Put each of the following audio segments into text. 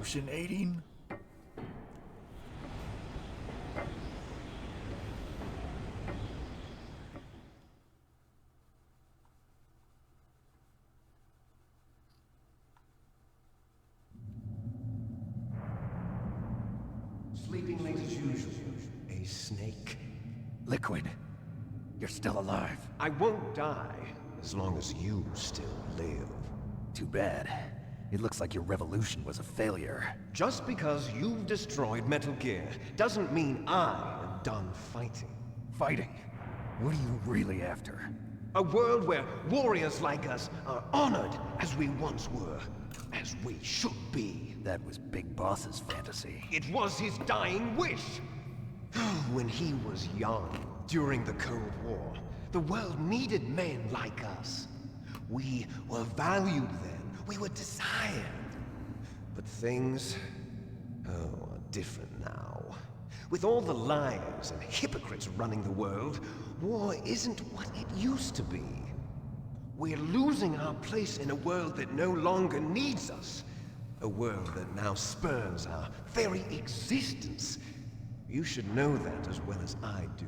hallucinating? Sleeping late as usual. A snake. Liquid, you're still alive. I won't die as long as you still live. Too bad. It looks like your revolution was a failure. Just because you've destroyed Metal Gear doesn't mean I am done fighting. Fighting? What are you really after? A world where warriors like us are honored as we once were, as we should be. That was Big Boss's fantasy. It was his dying wish. When he was young, during the Cold War, the world needed men like us. We were valued then. We were desired. But things, are different now. With all the liars and hypocrites running the world, war isn't what it used to be. We're losing our place in a world that no longer needs us. A world that now spurns our very existence. You should know that as well as I do.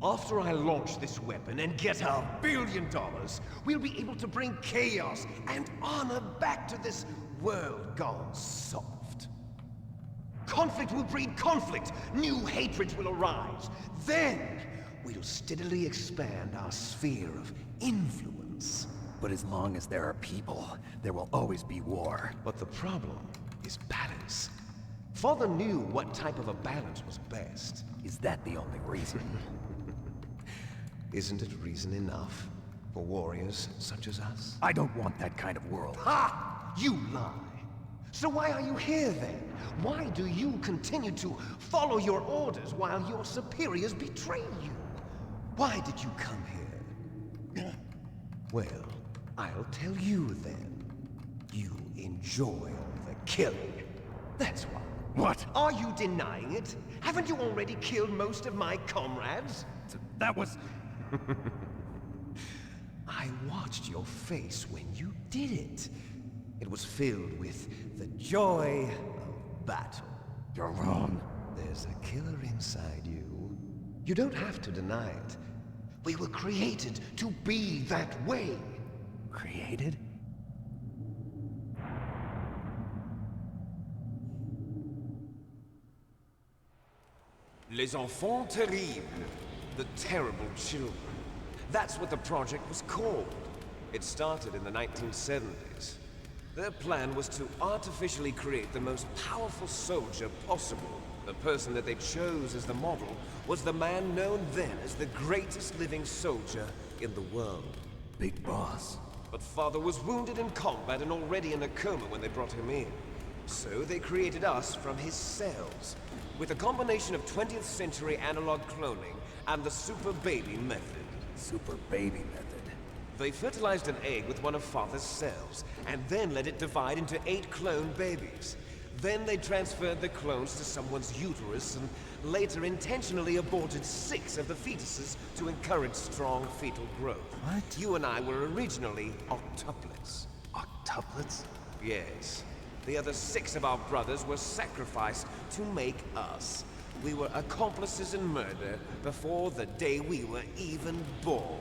After I launch this weapon and get our $1 billion, we'll be able to bring chaos and honor back to this world gone soft. Conflict will breed conflict. New hatreds will arise. Then, we'll steadily expand our sphere of influence. But as long as there are people, there will always be war. But the problem is balance. Father knew what type of a balance was best. Is that the only reason? Isn't it reason enough for warriors such as us? I don't want that kind of world. Ha! You lie! So why are you here then? Why do you continue to follow your orders while your superiors betray you? Why did you come here? Well, I'll tell you then. You enjoy all the killing. That's why. What? Are you denying it? Haven't you already killed most of my comrades? That was... I watched your face when you did it. It was filled with the joy of battle. You're wrong. There's a killer inside you. You don't have to deny it. We were created to be that way. Created? Les enfants terribles. The terrible children. That's what the project was called. It started in the 1970s. Their plan was to artificially create the most powerful soldier possible. The person that they chose as the model was the man known then as the greatest living soldier in the world. Big Boss. But Father was wounded in combat and already in a coma when they brought him in. So they created us from his cells, with a combination of 20th century analog cloning and the Super Baby method. Super Baby method. They fertilized an egg with one of Father's cells, and then let it divide into 8 clone babies. Then they transferred the clones to someone's uterus, and later intentionally aborted 6 of the fetuses to encourage strong fetal growth. What? You and I were originally octuplets. Octuplets? Yes. The other 6 of our brothers were sacrificed to make us. We were accomplices in murder before the day we were even born.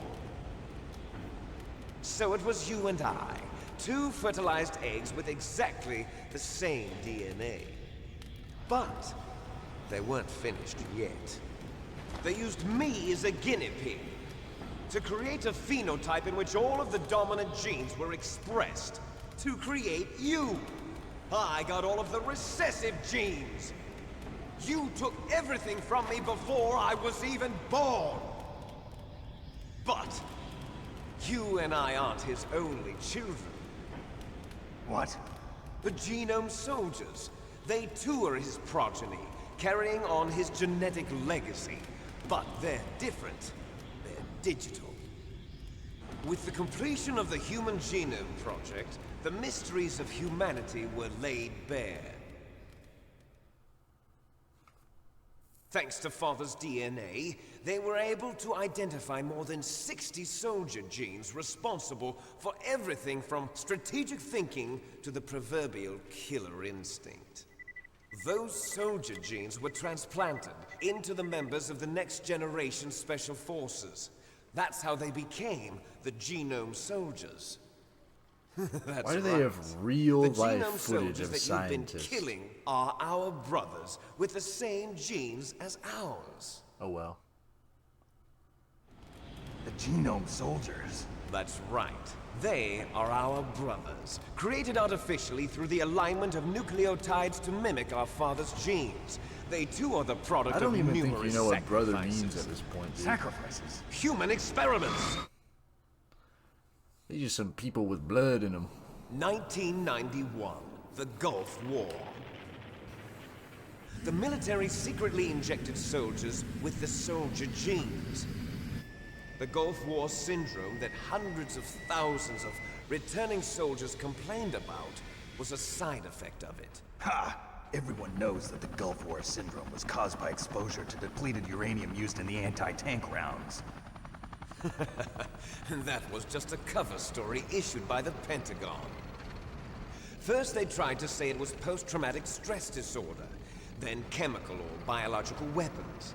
So it was you and I, 2 fertilized eggs with exactly the same DNA. But they weren't finished yet. They used me as a guinea pig to create a phenotype in which all of the dominant genes were expressed to create you. I got all of the recessive genes. You took everything from me before I was even born. But you and I aren't his only children. What? The Genome Soldiers. They too are his progeny, carrying on his genetic legacy. But they're different. They're digital. With the completion of the Human Genome Project, the mysteries of humanity were laid bare. Thanks to Father's DNA, they were able to identify more than 60 soldier genes responsible for everything from strategic thinking to the proverbial killer instinct. Those soldier genes were transplanted into the members of the next generation special forces. That's how they became the Genome Soldiers. That's Why do they right. have real The life genome footage soldiers of that you've been scientists? killing are our brothers with the same genes as ours. Oh well. The Genome Soldiers. That's right. They are our brothers, created artificially through the alignment of nucleotides to mimic our father's genes. They too are the product I don't of even think numerous you know what brother sacrifices. means at this point, dude. Sacrifices. Human experiments. They're just some people with blood in them. 1991, the Gulf War. The military secretly injected soldiers with the soldier genes. The Gulf War syndrome that hundreds of thousands of returning soldiers complained about was a side effect of it. Ha! Everyone knows that the Gulf War syndrome was caused by exposure to depleted uranium used in the anti-tank rounds. That was just a cover story issued by the Pentagon. First they tried to say it was post-traumatic stress disorder, then chemical or biological weapons.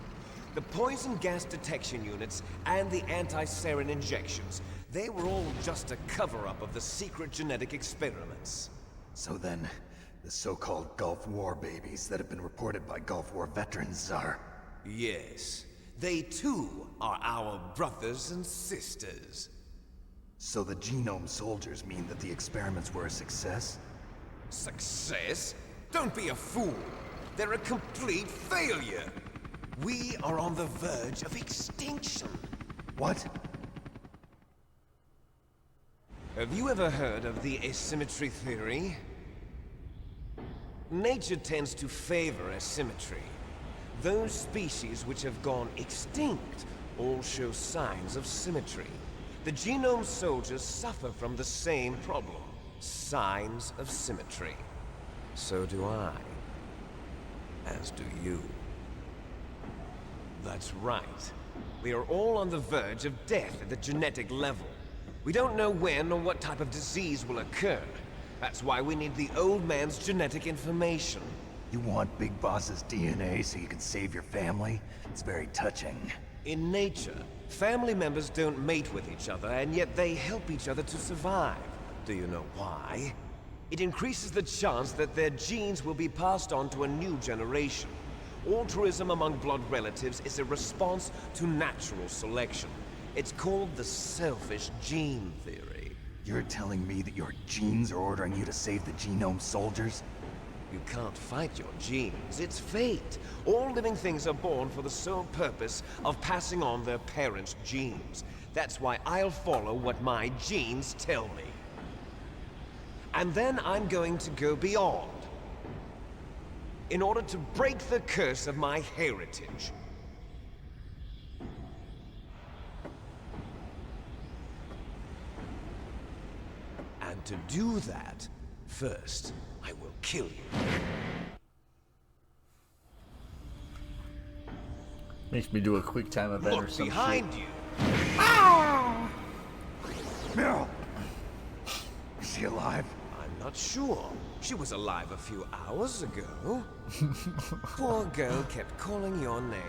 The poison gas detection units and the anti-sarin injections, they were all just a cover-up of the secret genetic experiments. So then, the so-called Gulf War babies that have been reported by Gulf War veterans are... Yes, they too are our brothers and sisters. So the Genome Soldiers mean that the experiments were a success? Success? Don't be a fool. They're a complete failure. We are on the verge of extinction. What? Have you ever heard of the asymmetry theory? Nature tends to favor asymmetry. Those species which have gone extinct all show signs of symmetry. The Genome Soldiers suffer from the same problem. Signs of symmetry. So do I. As do you. That's right. We are all on the verge of death at the genetic level. We don't know when or what type of disease will occur. That's why we need the old man's genetic information. You want Big Boss's DNA so you can save your family? It's very touching. In nature, family members don't mate with each other, and yet they help each other to survive. Do you know why? It increases the chance that their genes will be passed on to a new generation. Altruism among blood relatives is a response to natural selection. It's called the selfish gene theory. You're telling me that your genes are ordering you to save the Genome Soldiers? You can't fight your genes. It's fate. All living things are born for the sole purpose of passing on their parents' genes. That's why I'll follow what my genes tell me. And then I'm going to go beyond. In order to break the curse of my heritage. And to do that, first, I will kill you. Makes me do a quick time event or Look some behind shit. you. Meryl! Is she alive? I'm not sure. She was alive a few hours ago. Poor girl kept calling your name.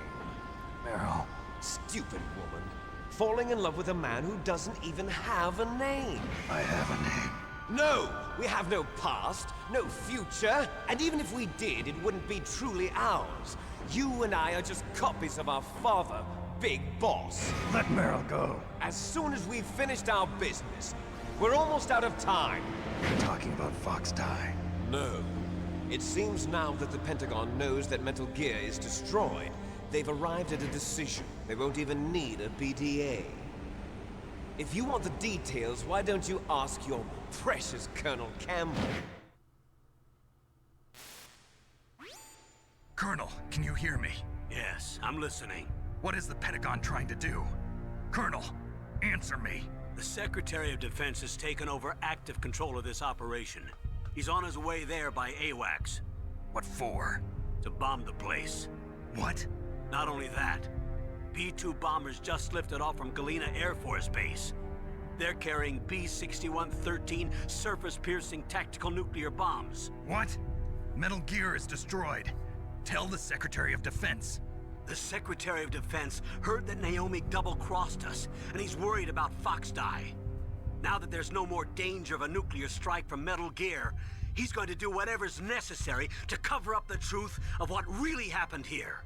Meryl. Stupid woman. Falling in love with a man who doesn't even have a name. I have a name. No! We have no past, no future, and even if we did, it wouldn't be truly ours. You and I are just copies of our father, Big Boss. Let Meryl go. As soon as we've finished our business, we're almost out of time. You're talking about Fox Die. No. It seems now that the Pentagon knows that Metal Gear is destroyed, they've arrived at a decision. They won't even need a BDA. If you want the details, why don't you ask your precious Colonel Campbell? Colonel, can you hear me? Yes, I'm listening. What is the Pentagon trying to do? Colonel, answer me. The Secretary of Defense has taken over active control of this operation. He's on his way there by AWACS What for? to bomb the place. What? Not only that, B-2 bombers just lifted off from Galena Air Force Base. They're carrying B-6113 surface-piercing tactical nuclear bombs. What? Metal Gear is destroyed. Tell the Secretary of Defense. The Secretary of Defense heard that Naomi double-crossed us, and he's worried about Foxdie. Now that there's no more danger of a nuclear strike from Metal Gear, he's going to do whatever's necessary to cover up the truth of what really happened here.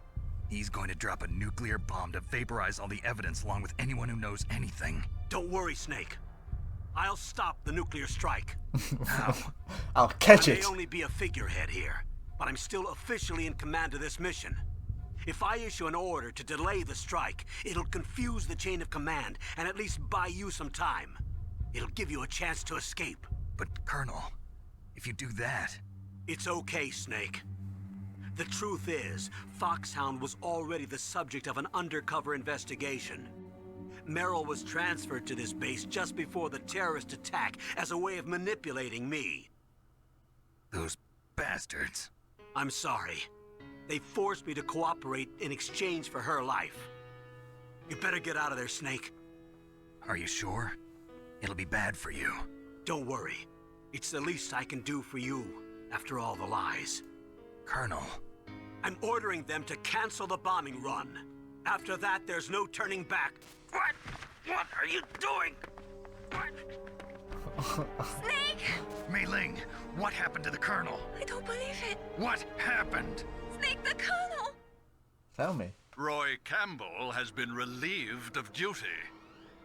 He's going to drop a nuclear bomb to vaporize all the evidence along with anyone who knows anything. Don't worry, Snake. I'll stop the nuclear strike. How? I'll catch I it. may only be a figurehead here, but I'm still officially in command of this mission. If I issue an order to delay the strike, it'll confuse the chain of command and at least buy you some time. It'll give you a chance to escape. But, Colonel, if you do that... It's okay, Snake. The truth is, Foxhound was already the subject of an undercover investigation. Merrill was transferred to this base just before the terrorist attack as a way of manipulating me. Those bastards. I'm sorry. They forced me to cooperate in exchange for her life. You better get out of there, Snake. Are you sure? It'll be bad for you. Don't worry. It's the least I can do for you, after all the lies. Colonel. I'm ordering them to cancel the bombing run. After that, there's no turning back. What? What are you doing? What? Snake! Mei Ling, what happened to the Colonel? I don't believe it. What happened? Snake the Colonel! Tell me. Roy Campbell has been relieved of duty.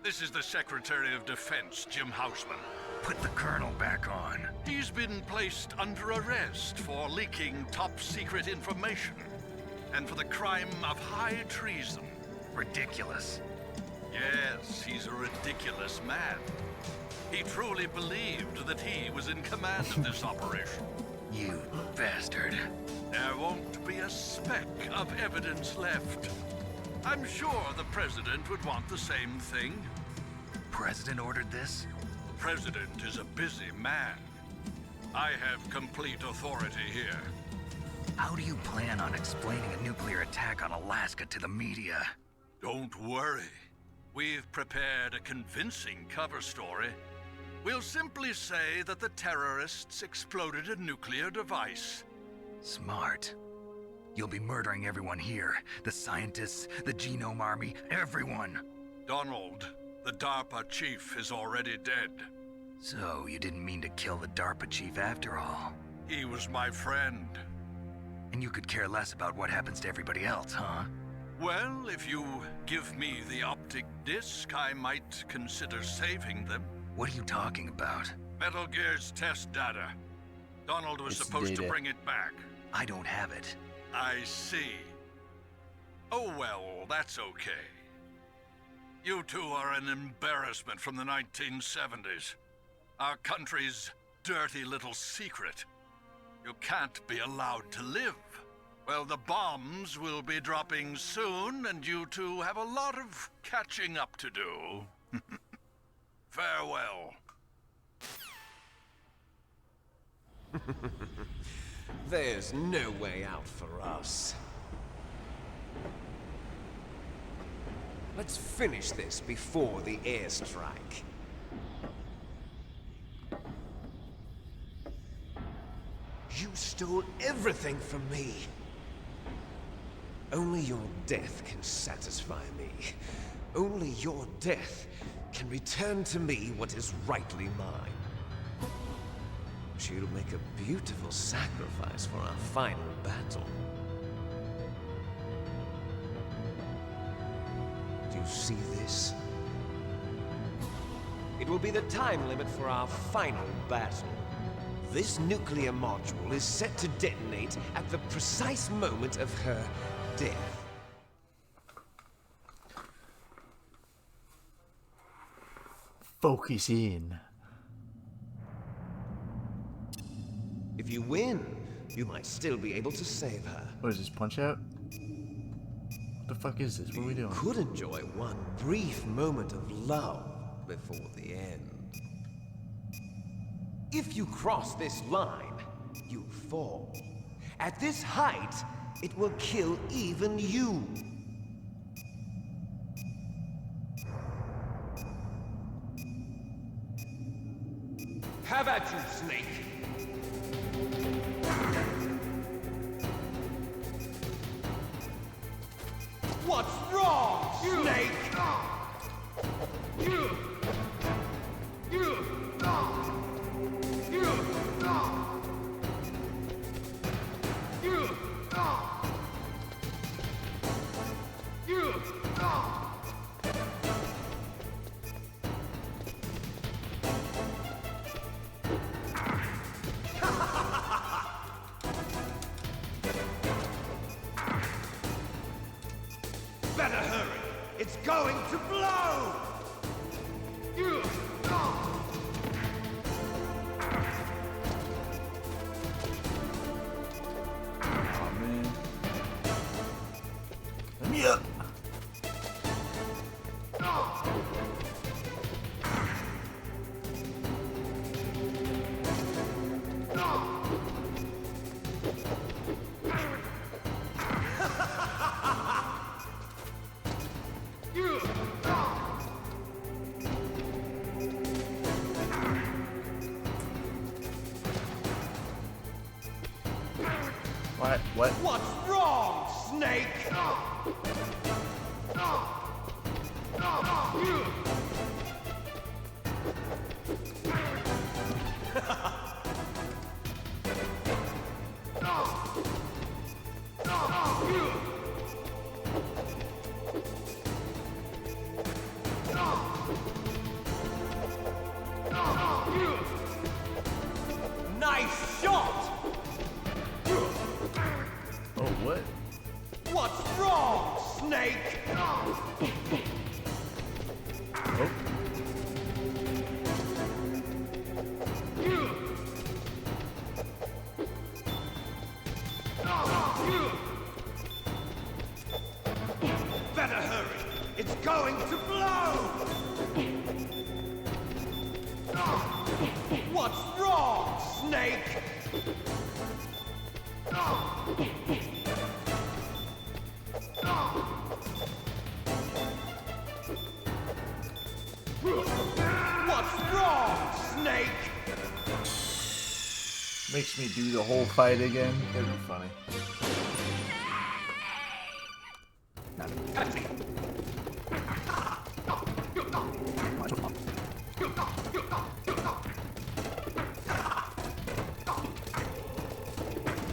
This is the Secretary of Defense, Jim Houseman. Put the Colonel back on. He's been placed under arrest for leaking top-secret information and for the crime of high treason. Ridiculous. Yes, he's a ridiculous man. He truly believed that he was in command of this operation. You bastard. There won't be a speck of evidence left. I'm sure the President would want the same thing. President ordered this? The President is a busy man. I have complete authority here. How do you plan on explaining a nuclear attack on Alaska to the media? Don't worry. We've prepared a convincing cover story. We'll simply say that the terrorists exploded a nuclear device. Smart. You'll be murdering everyone here. The scientists, the Genome Army, everyone. Donald, the DARPA chief, is already dead. So, you didn't mean to kill the DARPA chief after all. He was my friend. And you could care less about what happens to everybody else, huh? Well, if you give me the optic disc, I might consider saving them. What are you talking about? Metal Gear's test data. Donald was It's supposed to data. bring it back. I don't have it. I see. Oh well, that's okay. You two are an embarrassment from the 1970s. Our country's dirty little secret. You can't be allowed to live. Well, the bombs will be dropping soon, and you two have a lot of catching up to do. Farewell. There's no way out for us. Let's finish this before the airstrike. You stole everything from me. Only your death can satisfy me. Only your death can return to me what is rightly mine. She'll make a beautiful sacrifice for our final battle. Do you see this? It will be the time limit for our final battle. This nuclear module is set to detonate at the precise moment of her death. Focus in. If you win, you might still be able to save her. What is this, Punch Out? What the fuck is this? What are we doing? Could enjoy one brief moment of love before the end. If you cross this line, you fall. At this height, It will kill even you. Have at you, Snake. What's wrong, Snake? Better hurry. It's going to blow! Oh man. Let me up. What? What's wrong, Snake? Nice shot! Oh, what? What's wrong, Snake? Oh. Better hurry. It's going to blow! What's wrong, Snake? What's wrong, Snake? Makes me do the whole fight again. That'd be funny.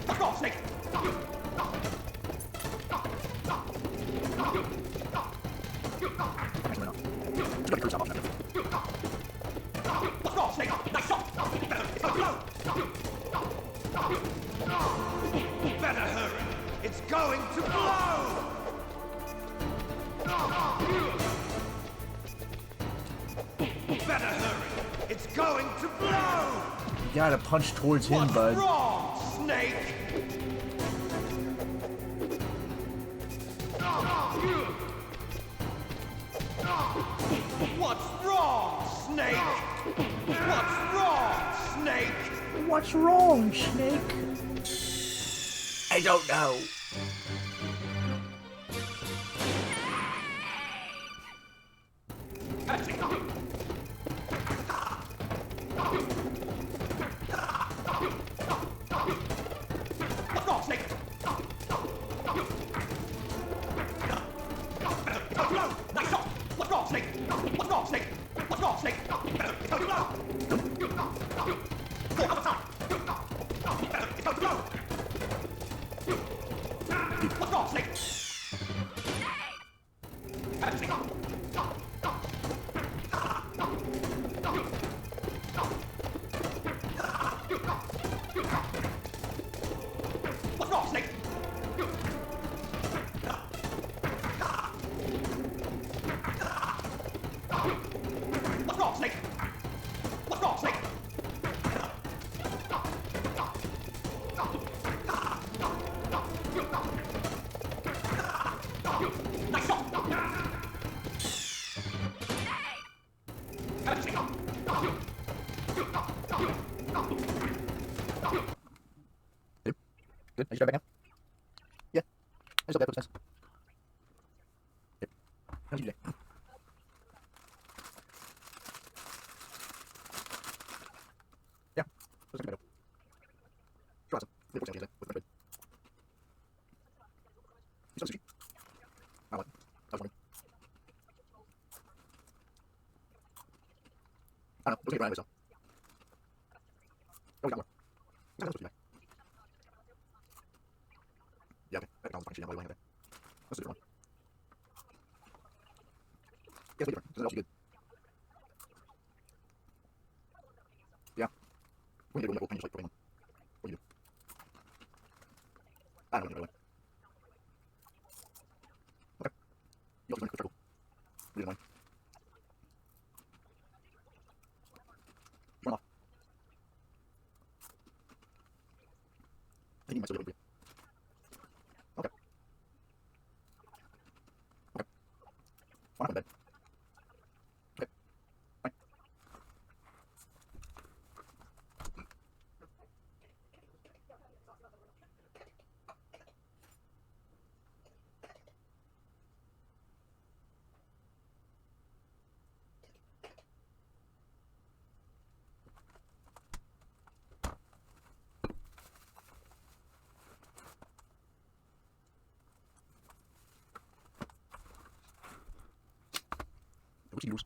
What's wrong, Snake? What's wrong, Snake? Nice shot! Better hurry! It's going to blow! Better hurry! It's going to blow! You gotta punch towards him, What's bud. wrong, Snake? What's wrong, Snake? What's wrong, Snake? What's wrong, Snake? I don't know. What's wrong, Snake? Nice shot! What's wrong, Snake? What's wrong, Snake? What's wrong, Snake? It's going to blow! Four other side! It's going to blow! What's wrong, Snake? What's wrong, Snake? What's wrong, Snake? What's wrong, Snake? Nice shot! Good. Are you back now? Yeah. How did you do that? Yeah. Let's go. Try some. With my bed. You saw sushi? I like it. That was funny. I don't know. It was like Brian myself. Oh, we got more. Is that supposed to be back? Yeah, okay. That was funny. She didn't know why we had that. Let's do a different one. Yeah, it's way different. Because it's also good. Yeah. We need to do a just like putting. What do you do? I don't know. Okay. You also want to go circle. Really annoying. Run off. I think you might still be able to do it. Okay. Okay. Why not in bed? Okay. Fine. What's he lose?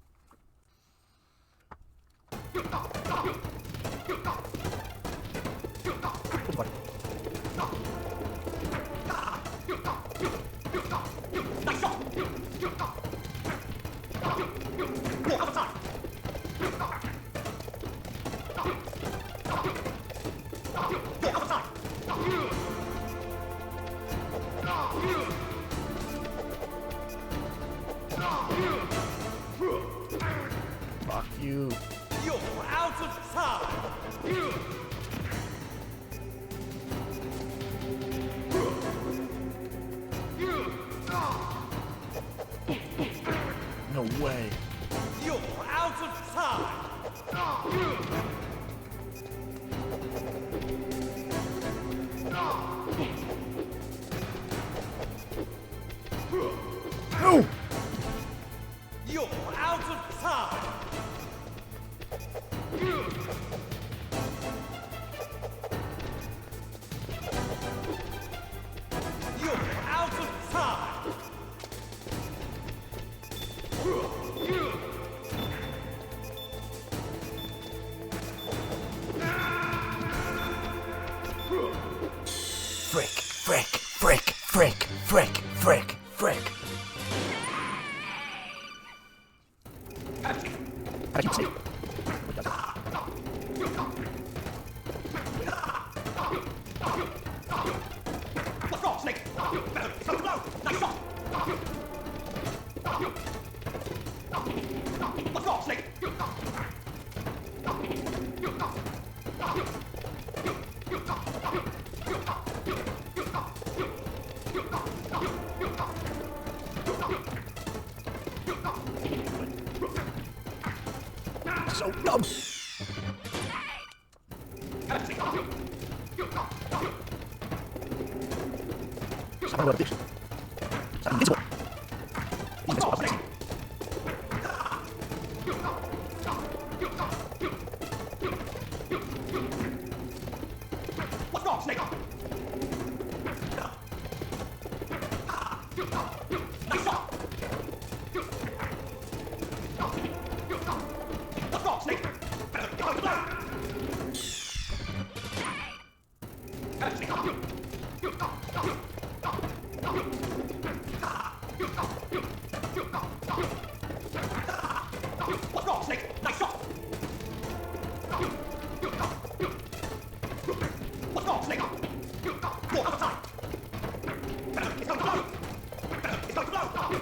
What's the fuck? Fuck you. You're out of time! No way. You're out of time! No! You're out of time! You're out of time! Frick, frick, frick, frick, frick, frick, frick. How did you say? What's wrong, Snake? Better slow down! Nice shot! What's wrong, Snake? So dumb. Son of a bitch. I'm invincible. Invincible. I'm amazing. What's wrong, Snake? Nice shot! What's wrong, Snake? Better get on the ground! What's wrong, Snake? Nice shot! What's wrong, Snake? You're out of time! Better, it's going to blow! Better, it's going to blow!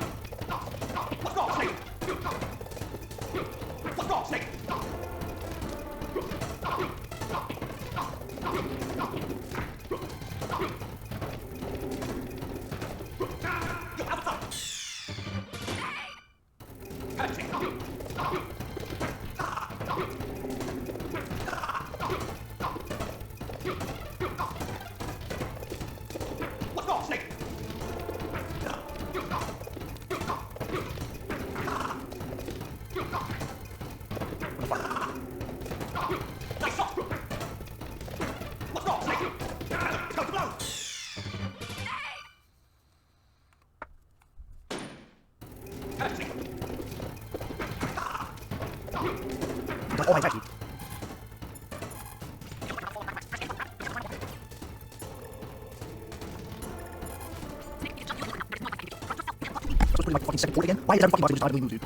Got all my attacks. Putting my fucking second forward again? Why is every fucking body just automatically move, dude?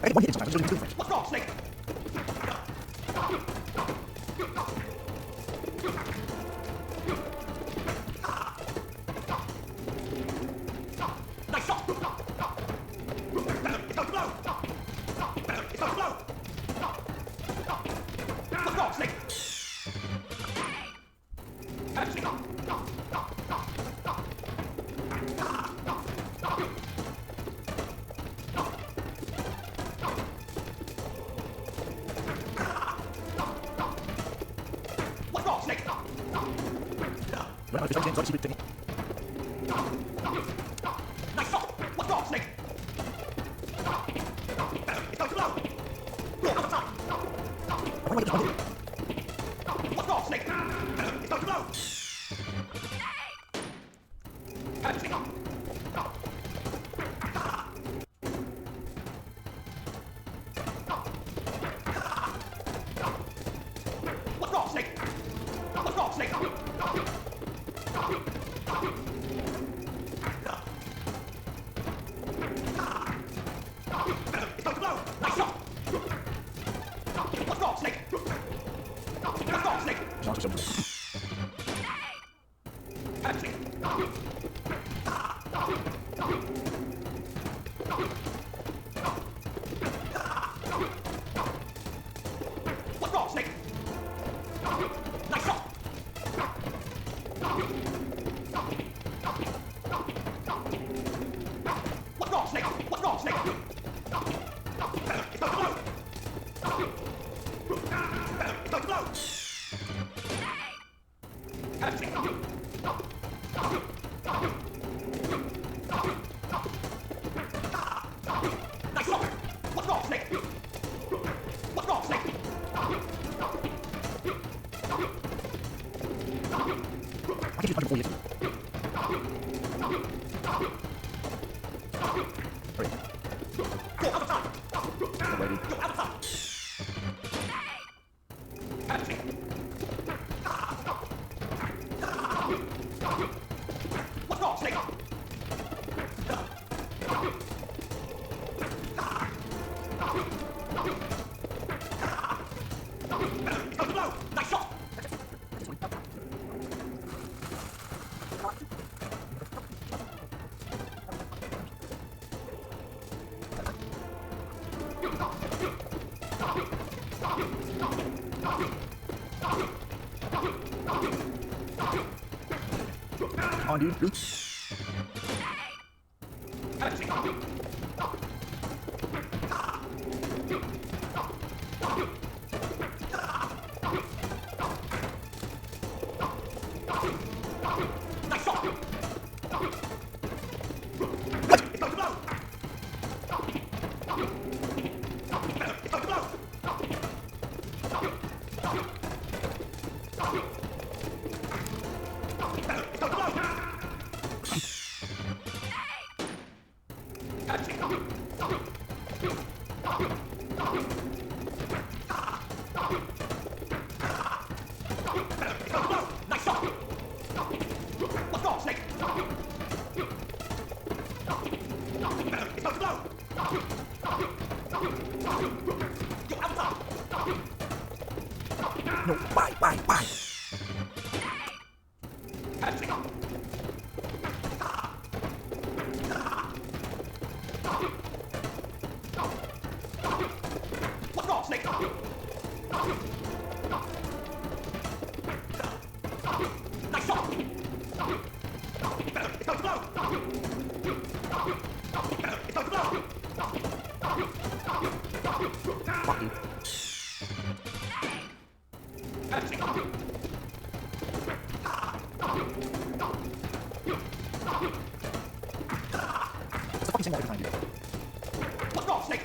I get one hit in sometimes, I'm just doing French. What's wrong, Snake? Nice shot! It's on the blow! It's on the blow! What's wrong, Snake? What's wrong, Snake? Run out of this game, so I see it. Nice shot! What's wrong, Snake? It's on the blow! Other side! Why do I get this one hit? What's wrong, Snake? It's on the blow! What's wrong, Snake? What's wrong, Snake? It's on the blow! Nice shot! What's wrong, Snake? What's wrong, Snake? Not so simple. What's wrong, Snake? Nice shot! What's wrong, Snake? What's wrong, Snake? It's on the blow! It's on the blow! Nice shot! What's wrong, Snake? What's wrong, Snake? I can do 104 hits. Hurry. Go other side! Don't worry, dude. Go other side! What's wrong, Snake? It's on the blow! Nice shot! Come on, dude. Dude. Nice shot! It's on the blow! It's on the blow! It's on the blow! It's on the blow! Nice shot! What's wrong, Snake? It's on the blow! Go outside! No, bye. What's wrong, Snake? Nice shot! It's on the blow! It's on the blow! Fuck you. It's a fucking same every time, dude. What's wrong, Snake?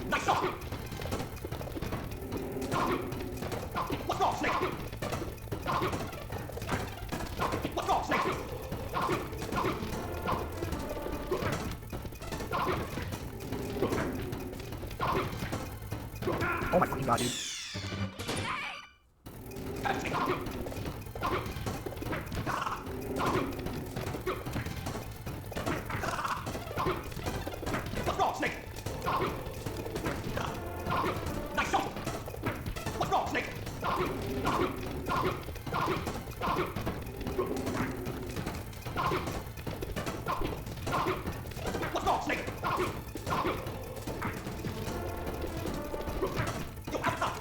Nice shot! What's wrong, Snake? Oh my fucking god, dude. What's wrong, Snake? Nice shot! What's wrong, Snake? What's wrong, Snake? You're outside!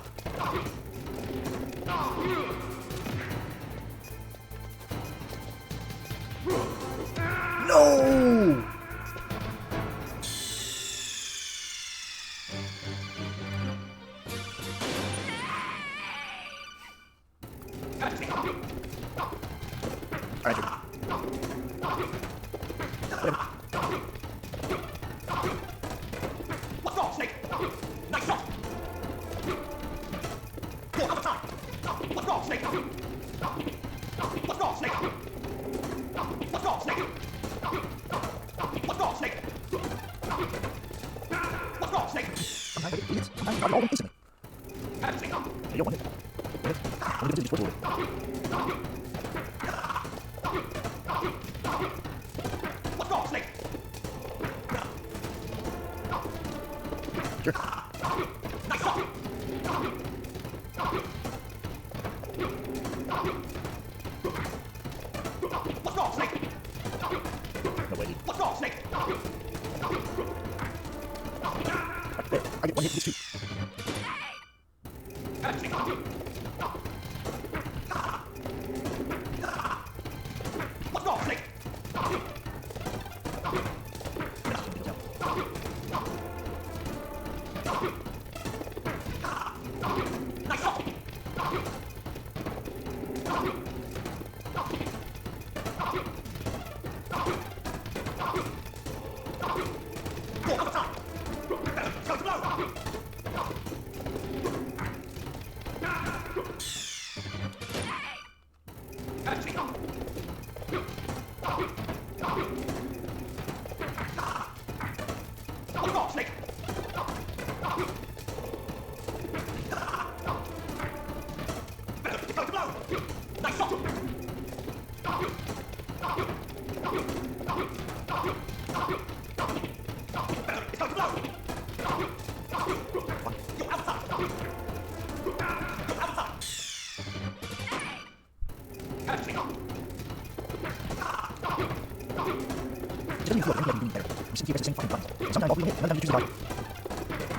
No! Alright, dude. What's wrong, Snake? Nice shot! You're outside! What's wrong, Snake? What's wrong, Snake? What's wrong, Snake? What's wrong, Snake? What's wrong, Snake? Sometimes I get idiots. Sometimes I got it all instantly. You don't want it. Get it? I'm gonna do this with What's wrong, Snake? Sure. Nice shot! What's wrong, Snake? No way, dude. What's wrong, Snake? There, I get one hit for this too. What's wrong, Snake? Nice shot! You're outside! Go to blow! What's wrong, Snake? Go to blow! Nice shot! It's going to blow! You're outside! You're outside! It doesn't even feel like anybody doing better. We simply press the same fucking buttons. And sometimes all we hit, none of them you choose the button.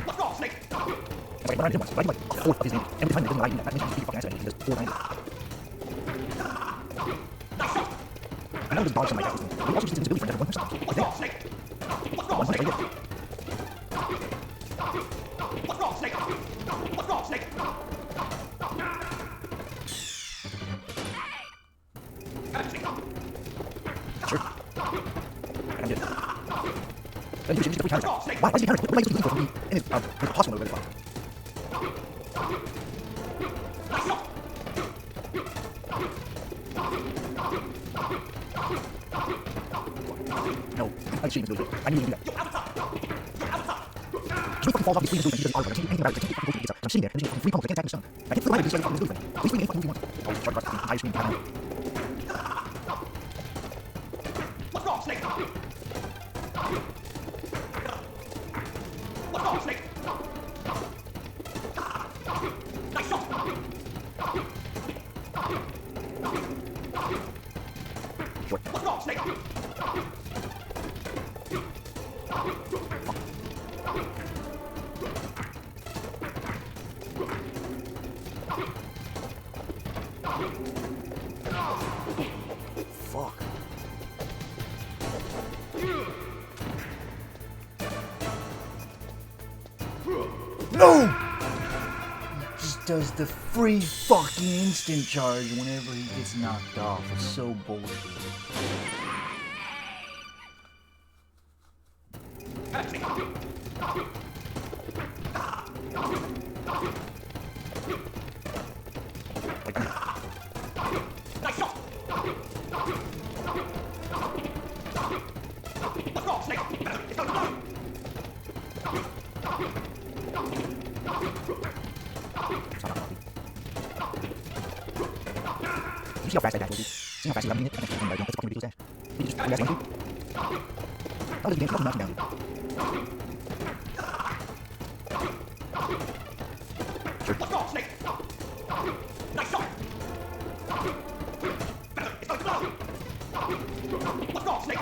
What's wrong, Snake? It's like, when I did once, I did like a fourth of his name. Every time it doesn't lie, that makes me fucking accident. He does 4 times. Nice shot! I know there's dodge something like that. But he also uses invisibility for another 1%. Like What's there. wrong, Snake? What's wrong, One Snake? right here. What's wrong, Snake? What's wrong, Snake? Sure. And I'm good. Then you should just every time. Why is he counter? What am I supposed to do for me? And it's possible mode, really. Nice shot! No, I cheating this little bit. I need to do that. You're outside! You're outside! He fucking falls off the screen and he doesn't argue. I can't do anything about it. I can't fucking go to the I'm sitting there, and I'm 3 pummels. I can't attack the stone. I can't flip my head and do something fucking thing. At least we ain't fucking movie once. Oh, start across the entire screen. What's wrong, Snake? What's wrong, Snake? Nice shot! Sure. What's wrong, Snake? Fuck. No! He just does the free fucking instant charge whenever he gets knocked off. It's so bullshit. Like, Nice shot! see how fast that guy goes, dude. See how fast he's leveling it? That's fucking ridiculous ass. He just that's one, dude. Oh, look, he didn't knock him down, dude. Sure. What's wrong, Snake? Nice shot! It's going to blow! What's wrong, Snake?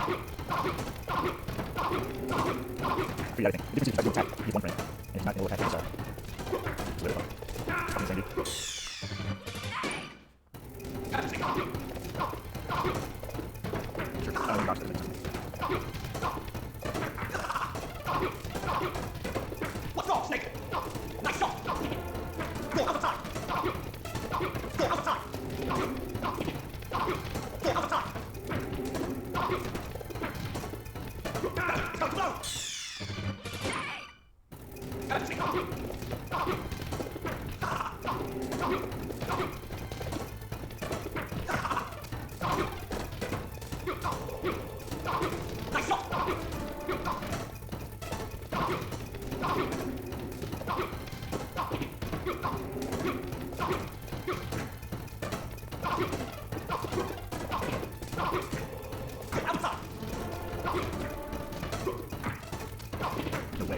Pretty other thing. The difference is if I do attack, you have one friend. And if not, you'll attack yourself. It's really fun. It's fucking insane, dude. Sure. Oh, gosh, that's What's wrong, Snake? Nice shot! Go outside! Go outside! Go outside! It's going to blow! Nice shot! no way.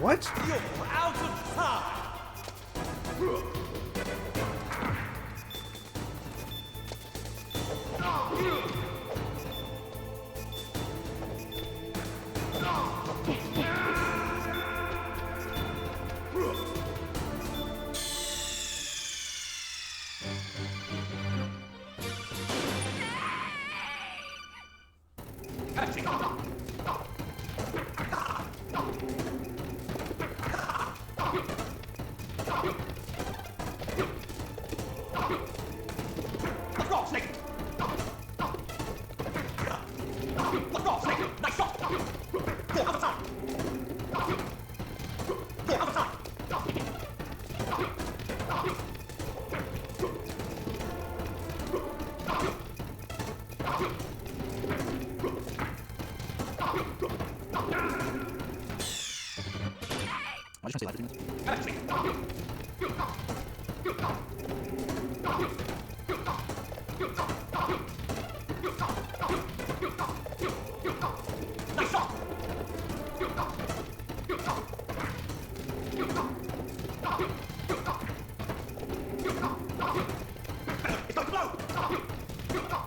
What? You're out of time! What's wrong, Snake? What's wrong, Snake? Nice shot! Go outside! Go outside! I just want to say live Nice shot! It's going to blow! It's going to blow!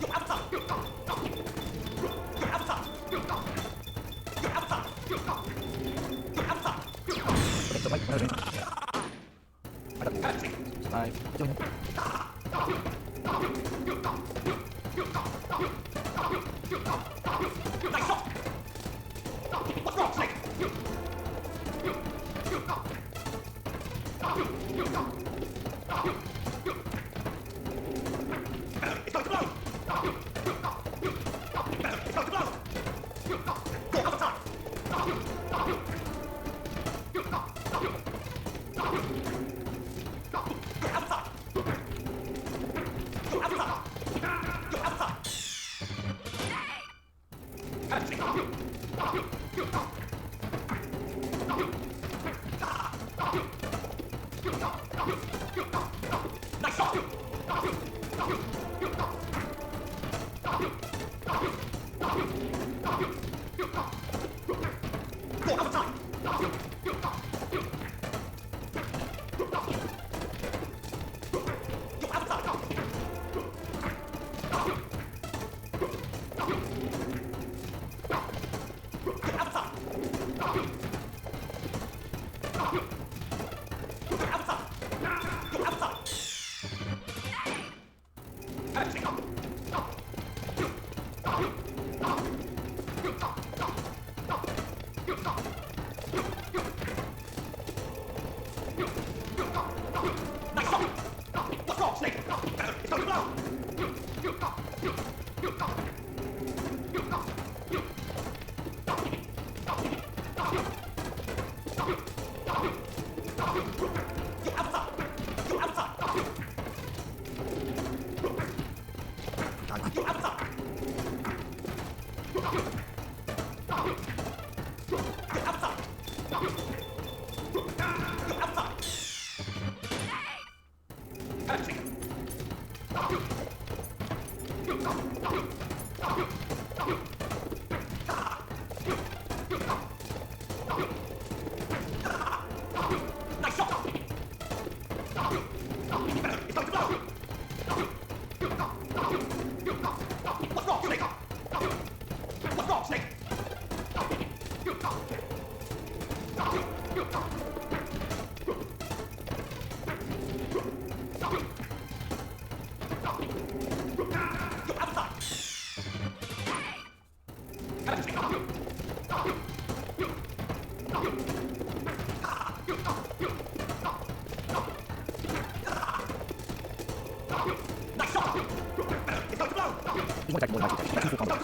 You're outside! You're outside! You're outside! You're outside! Okay, so like, another thing. I got you. Five. Doing it. Nice shot! What's wrong, Snake? It's going to blow! It's going to blow! Go outside! Go outside! Go outside! Go outside! Nice shot! Go outside! Go outside! Go outside! Go outside! Go outside! He's one attack more than I two full combo.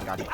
Got it.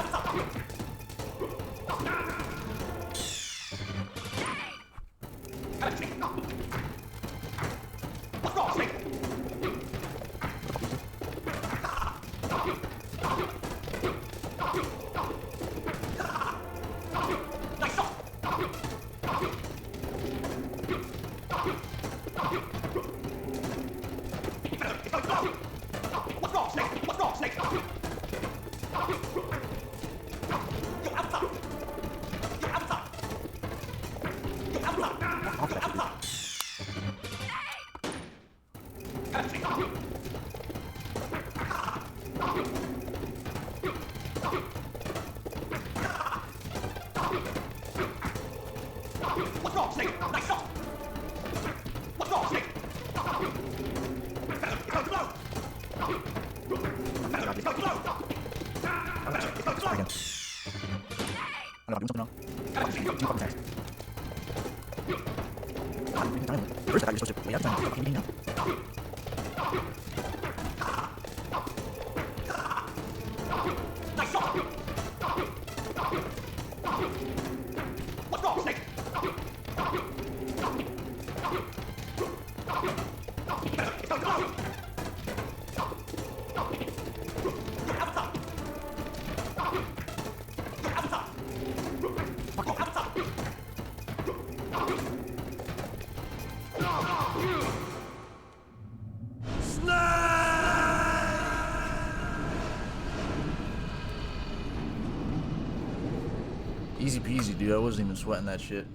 First attack, you're supposed to wait out time. What are you doing now? Easy peasy, dude. I wasn't even sweating that shit.